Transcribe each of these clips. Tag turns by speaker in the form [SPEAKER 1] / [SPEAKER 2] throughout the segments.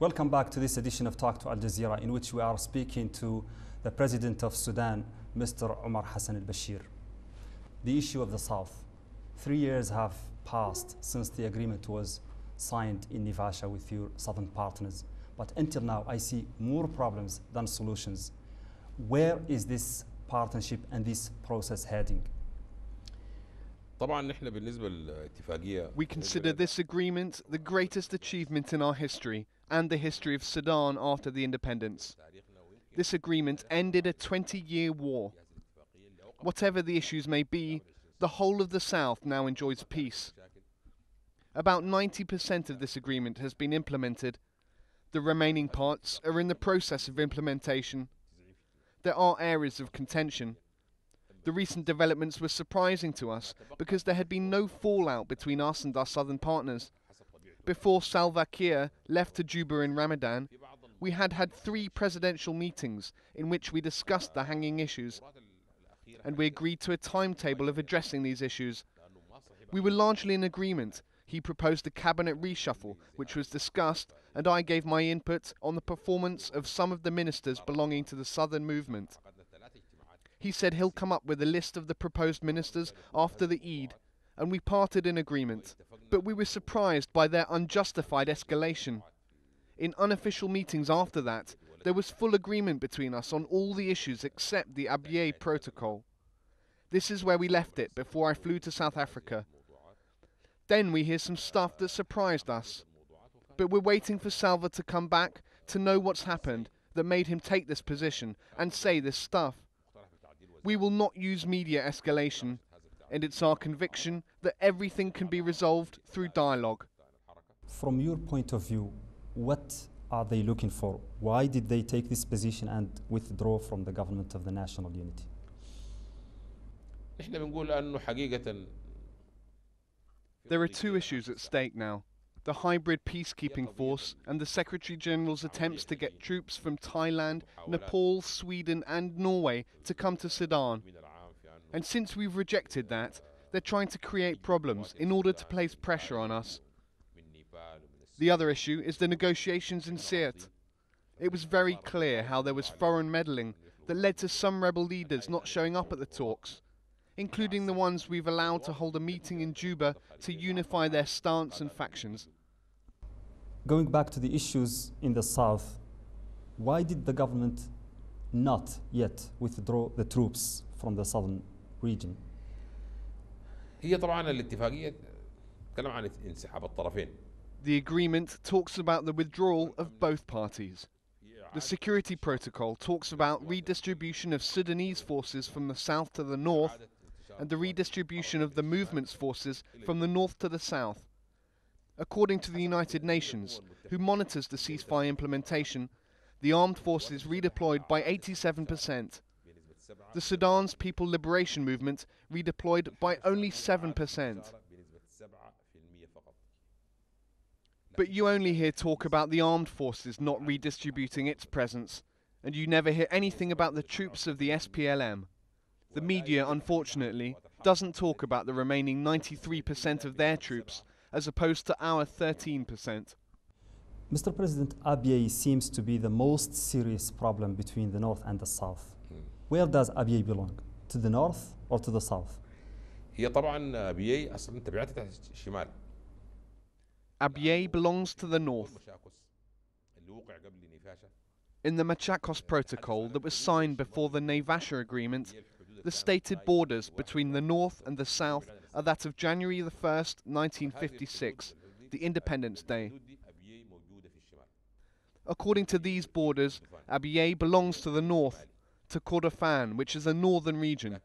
[SPEAKER 1] Welcome back to this edition of Talk to Al Jazeera, in which we are speaking to the President of Sudan, Mr. Omar Hassan Al Bashir. The issue of the South. 3 years have passed since the agreement was signed in Nevasha with your southern partners. But until now, I see more problems than solutions. Where is this partnership and this process heading?
[SPEAKER 2] We consider this agreement the greatest achievement in our history and the history of Sudan after the independence. This agreement ended a 20-year war. Whatever the issues may be, the whole of the South now enjoys peace. About 90% of this agreement has been implemented. The remaining parts are in the process of implementation. There are areas of contention. The recent developments were surprising to us because there had been no fallout between us and our southern partners. Before Salva Kiir left to Juba in Ramadan, we had had 3 presidential meetings in which we discussed the hanging issues, and we agreed to a timetable of addressing these issues. We were largely in agreement. He proposed a cabinet reshuffle, which was discussed, and I gave my input on the performance of some of the ministers belonging to the Southern Movement. He said he'll come up with a list of the proposed ministers after the Eid, and we parted in agreement. But we were surprised by their unjustified escalation. In unofficial meetings after that, there was full agreement between us on all the issues except the Abyei Protocol. This is where we left it before I flew to South Africa. Then we hear some stuff that surprised us. But we're waiting for Salva to come back to know what's happened that made him take this position and say this stuff. We will not use media escalation, and it's our conviction that everything can be resolved through dialogue.
[SPEAKER 1] From your point of view, what are they looking for? Why did they take this position and withdraw from the government of the national unity?
[SPEAKER 2] There are 2 issues at stake now: the hybrid peacekeeping force and the Secretary General's attempts to get troops from Thailand, Nepal, Sweden and Norway to come to Sudan. And since we've rejected that, they're trying to create problems in order to place pressure on us. The other issue is the negotiations in Sirte. It was very clear how there was foreign meddling that led to some rebel leaders not showing up at the talks, including the ones we've allowed to hold a meeting in Juba to unify their stance and factions.
[SPEAKER 1] Going back to the issues in the south, why did the government not yet withdraw the troops from the southern region?
[SPEAKER 2] The agreement talks about the withdrawal of both parties. The security protocol talks about redistribution of Sudanese forces from the south to the north and the redistribution of the movement's forces from the north to the south. According to the United Nations, who monitors the ceasefire implementation, the armed forces redeployed by 87%. The Sudan's People Liberation Movement redeployed by only 7%. But you only hear talk about the armed forces not redistributing its presence, and you never hear anything about the troops of the SPLM. The media, unfortunately, doesn't talk about the remaining 93% of their troops, as opposed to our 13%.
[SPEAKER 1] Mr. President, Abyei seems to be the most serious problem between the north and the south. Where does Abyei belong? To the north or to the south?
[SPEAKER 2] Abyei belongs to the north. In the Machakos Protocol that was signed before the Nevasha Agreement, the stated borders between the north and the south are that of January 1st, 1956, the Independence Day. According to these borders, Abyei belongs to the north, to Kordofan, which is a northern region.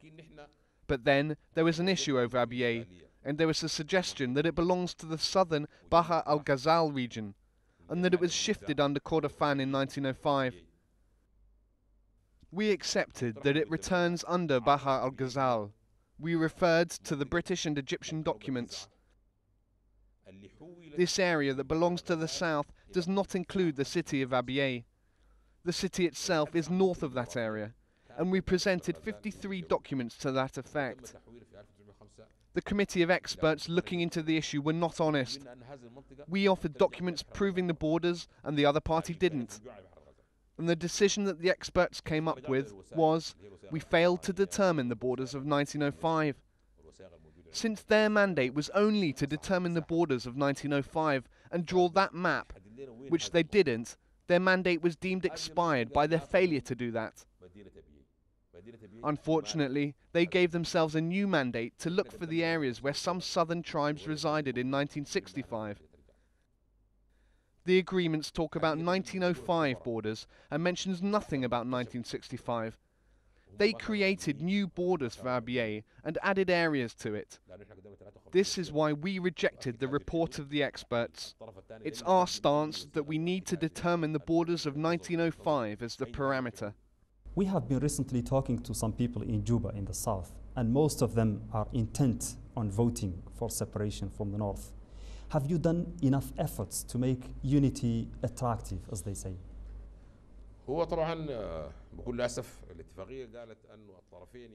[SPEAKER 2] But then there was an issue over Abyei, and there was a suggestion that it belongs to the southern Bahr al-Ghazal region, and that it was shifted under Kordofan in 1905. We accepted that it returns under Bahr al-Ghazal. We referred to the British and Egyptian documents. This area that belongs to the south does not include the city of Abyei. The city itself is north of that area, and we presented 53 documents to that effect. The committee of experts looking into the issue were not honest. We offered documents proving the borders and the other party didn't. And the decision that the experts came up with was, we failed to determine the borders of 1905. Since their mandate was only to determine the borders of 1905 and draw that map, which they didn't, their mandate was deemed expired by their failure to do that. Unfortunately, they gave themselves a new mandate to look for the areas where some southern tribes resided in 1965. The agreements talk about 1905 borders and mentions nothing about 1965. They created new borders for RBA and added areas to it. This is why we rejected the report of the experts. It's our stance that we need to determine the borders of 1905 as the parameter.
[SPEAKER 1] We have been recently talking to some people in Juba in the south, and most of them are intent on voting for separation from the north. Have you done enough efforts to make unity attractive, as they say?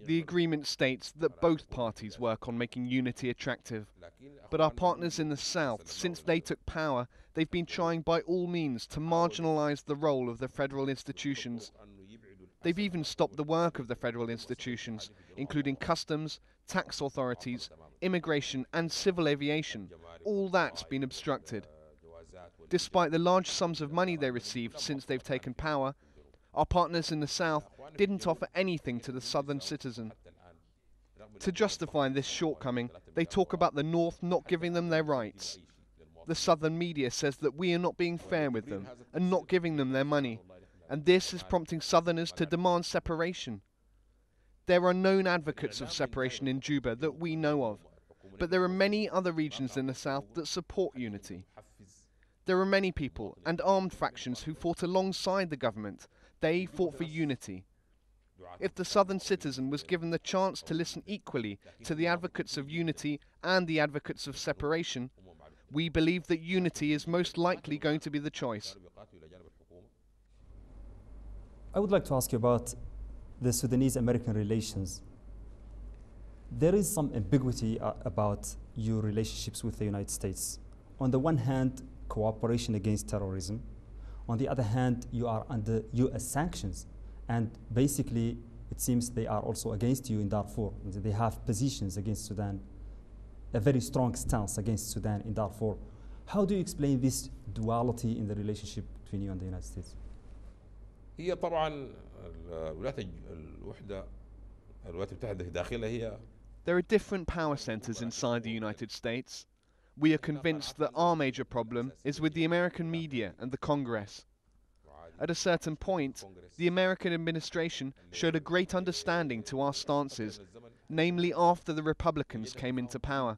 [SPEAKER 2] The agreement states that both parties work on making unity attractive. But our partners in the south, since they took power, they've been trying by all means to marginalize the role of the federal institutions. They've even stopped the work of the federal institutions, including customs, tax authorities, immigration and civil aviation. All that's been obstructed. Despite the large sums of money they received since they've taken power, our partners in the south didn't offer anything to the southern citizen. To justify this shortcoming, they talk about the north not giving them their rights. The southern media says that we are not being fair with them and not giving them their money. And this is prompting southerners to demand separation. There are known advocates of separation in Juba that we know of, but there are many other regions in the south that support unity. There are many people and armed factions who fought alongside the government. They fought for unity. If the southern citizen was given the chance to listen equally to the advocates of unity and the advocates of separation, we believe that unity is most likely going to be the choice.
[SPEAKER 1] I would like to ask you about the Sudanese-American relations. There is some ambiguity about your relationships with the United States. On the one hand, cooperation against terrorism. On the other hand, you are under US sanctions. And basically, it seems they are also against you in Darfur. They have positions against Sudan, a very strong stance against Sudan in Darfur. How do you explain this duality in the relationship between you and the United States?
[SPEAKER 3] هي طبعا الوحدة الولايات المتحدة في داخلها هي.
[SPEAKER 2] There are different power centers inside the United States. We are convinced that our major problem is with the American media and the Congress. At a certain point, the American administration showed a great understanding to our stances, namely after the Republicans came into power.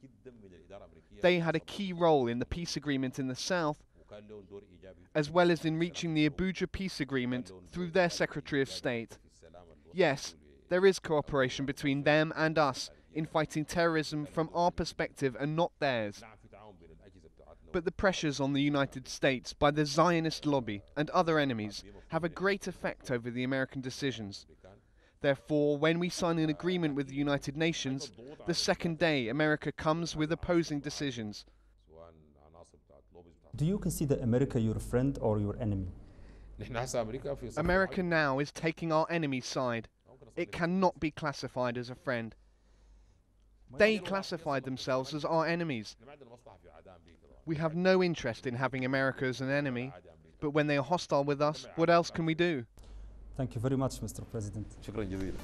[SPEAKER 2] They had a key role in the peace agreement in the South, as well as in reaching the Abuja peace agreement through their Secretary of State. Yes, there is cooperation between them and us in fighting terrorism from our perspective and not theirs. But the pressures on the United States by the Zionist lobby and other enemies have a great effect over the American decisions. Therefore, when we sign an agreement with the United Nations, the second day America comes with opposing decisions.
[SPEAKER 1] Do you consider America your friend or your enemy?
[SPEAKER 2] America now is taking our enemy's side. It cannot be classified as a friend. They classified themselves as our enemies. We have no interest in having America as an enemy, but when they are hostile with us, what else can we do?
[SPEAKER 1] Thank you very much, Mr. President.
[SPEAKER 3] شكرا جزيلا.